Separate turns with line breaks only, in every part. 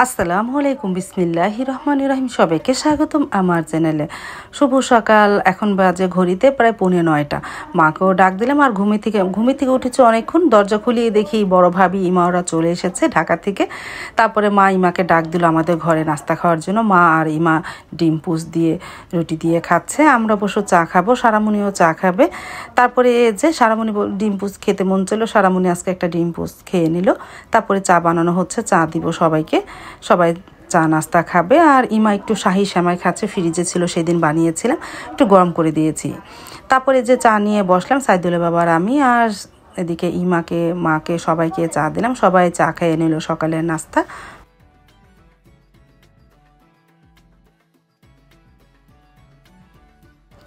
আসসালামু আলাইকুম বিসমিল্লাহির রহমানির রহিম সবাইকে স্বাগতম আমার চ্যানেলে। শুভ সকাল। এখন বাজে ঘড়িতে প্রায় 9:45। মাকেও ডাক দিলাম আর ঘুমি থেকে উঠেছে অনেকক্ষণ। দরজা খুলিয়ে দেখি বড় ভাবি ইমা ওরা চলে এসেছে ঢাকা থেকে। তারপরে মা ইমাকে ডাক দিল আমাদের ঘরে নাস্তা খাওয়ার জন্য। মা আর ইমা ডিম পোচ দিয়ে রুটি দিয়ে খাচ্ছে, আমরা অবশ্য চা খাবো, সারামণিও চা খাবে। তারপরে যে সারামণি ডিম পোচ খেতে মন ছিল, সারামণি আজকে একটা ডিম পোচ খেয়ে নিল। তারপরে চা বানানো হচ্ছে, চা দিব সবাইকে, সবাই চা নাস্তা খাবে। আর ইমা একটু শাহি সেমাই খাচ্ছে, ফ্রিজে ছিল সেদিন বানিয়েছিলাম, একটু গরম করে দিয়েছি। তারপরে যে চা নিয়ে বসলাম সাইদুলের বাবার আমি, আর এদিকে ইমাকে মাকে সবাইকে চা দিলাম, সবাই চা খেয়ে নিল সকালের নাস্তা।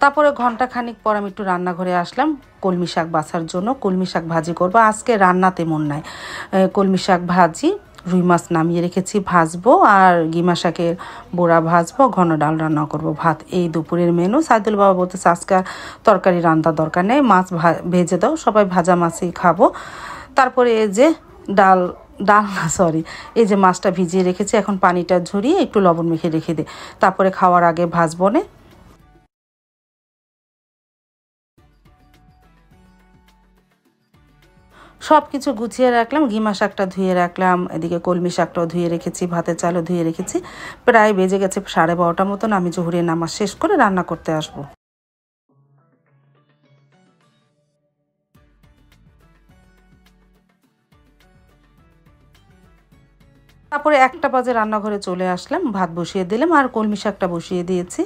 তারপরে ঘন্টা খানিক পর আমি একটু রান্নাঘরে আসলাম কলমি শাক বাছার জন্য। কলমি শাক ভাজি করবো আজকে, রান্না তেমন নাই। কলমি শাক ভাজি, রুই মাছ নামিয়ে রেখেছি ভাজবো, আর গিমা শাকের বড়া ভাজবো, ঘন ডাল রান্না করব, ভাত। এই দুপুরের মেনু। সাইদুল বাবা বলতেছে আজকে তরকারি রান্নার দরকার নেই, মাছ ভেজে দাও, সবাই ভাজা মাছই খাবো। তারপরে এই যে ডাল ডাল না সরি, এই যে মাছটা ভিজিয়ে রেখেছি, এখন পানিটা ঝরিয়ে একটু লবণ মেখে রেখে দিই, তারপরে খাওয়ার আগে ভাজবো নে। সব কিছু গুছিয়ে রাখলাম, গিমা শাকটা ধুয়ে রাখলাম, এদিকে কলমি শাকটাও ধুয়ে রেখেছি, ভাতের চালও ধুয়ে রেখেছি। প্রায় বেজে গেছে 12:30 মতন, আমি জোহরের নামাজ শেষ করে রান্না করতে আসবো। তারপরে 1টা বাজে রান্নাঘরে চলে আসলাম, ভাত বসিয়ে দিলাম আর কলমি শাকটা বসিয়ে দিয়েছি।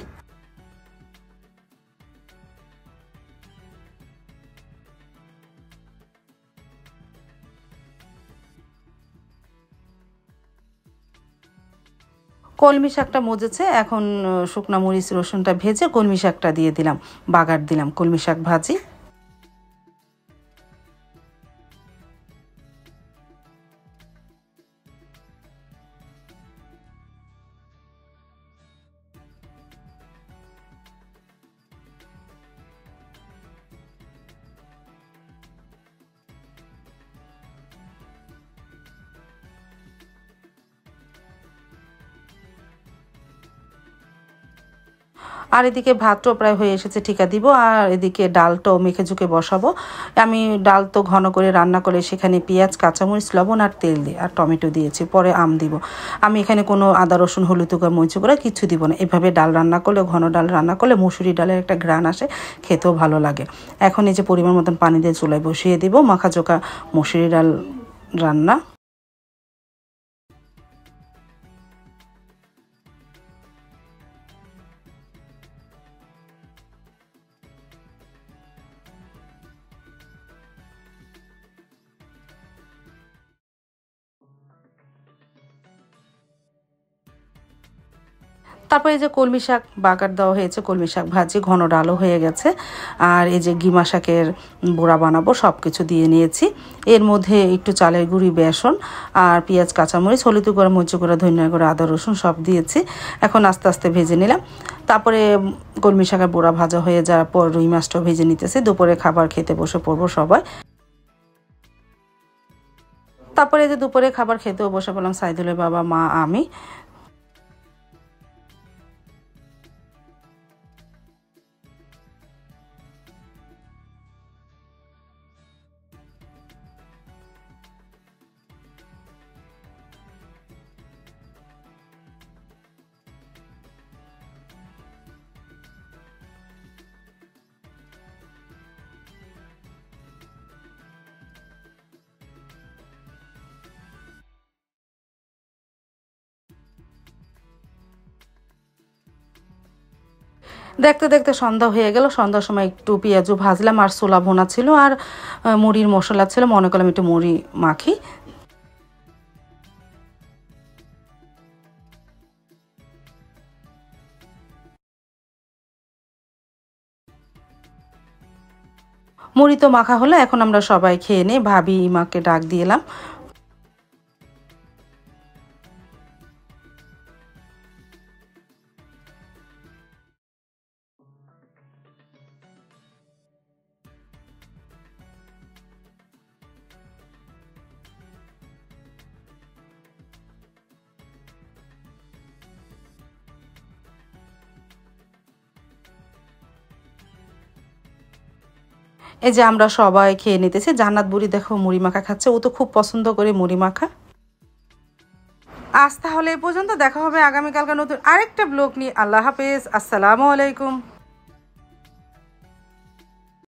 কলমি শাকটা মজেছে, এখন শুকনা মরিচ রসুনটা ভেজে কলমি শাকটা দিয়ে দিলাম, বাগার দিলাম কলমি শাক ভাজি। আর এদিকে ভাতটাও প্রায় হয়ে এসেছে, ঠিকা দিব। আর এদিকে ডালটাও মেখে ঝুঁকে বসাবো। আমি ডাল তো ঘন করে রান্না করে সেখানে পেঁয়াজ, কাঁচামরিচ, লবণ আর তেল দিই, আর টমেটো দিয়েছি, পরে আম দিব। আমি এখানে কোনো আদা রসুন হলুদ গুঁড়া মরিচ গুঁড়া কিছু দিব না। এভাবে ডাল রান্না করলে, ঘন ডাল রান্না করলে মুসুরি ডালের একটা ঘ্রাণ আসে, খেতেও ভালো লাগে। এখন এই যে পরিমাণ মতন পানি দিয়ে চুলায় বসিয়ে দিব মাখা চোখা মুসুরি ডাল রান্না। তারপরে এই যে কলমি শাক বাগার দেওয়া হয়েছে, কলমি শাক ভাজি, ঘন ডালও হয়ে গেছে। আর এই যে গিমা শাকের বড়া বানাবো, সব কিছু দিয়ে নিয়েছি। এর মধ্যে একটু চালের গুঁড়ি, বেসন আর পেঁয়াজ, কাঁচামরিচ, হলুদ গুঁড়া, মরিচ গুঁড়া, ধনিয়া গুঁড়া, আদা রসুন সব দিয়েছি। এখন আস্তে আস্তে ভেজে নিলাম। তারপরে কলমি শাকের বড়া ভাজা হয়ে যাওয়ার পর রুই মাছটাও ভেজে নিতেছি। দুপুরে খাবার খেতে বসে পড়বো সবাই। তারপরে যে দুপুরে খাবার খেতেও বসে পড়লাম সাইদুলের বাবা, মা, আমি। দেখতে দেখতে সন্ধ্যা হয়ে গেল। সন্ধ্যার সময় একটু পেঁয়াজু ভাজলাম, আর ছোলা ভোনা ছিল, আর মুড়ির মশলা ছিল, মনে করলাম একটু মুড়ি মাখি। মুড়ি তো মাখা হলো, এখন আমরা সবাই খেয়ে নিই। ভাবি ইমাকে ডাক দিলাম। এই যে আমরা সবাই খেয়ে নিতেছি। জান্নাত বুড়ি দেখো মুড়ি মাখা খাচ্ছে, ও তো খুব পছন্দ করে মুড়ি মাখা। আজ তাহলে এই পর্যন্ত, দেখা হবে আগামীকালকে নতুন আরেকটা ব্লগ নিয়ে। আল্লাহ হাফেজ, আসসালামু আলাইকুম।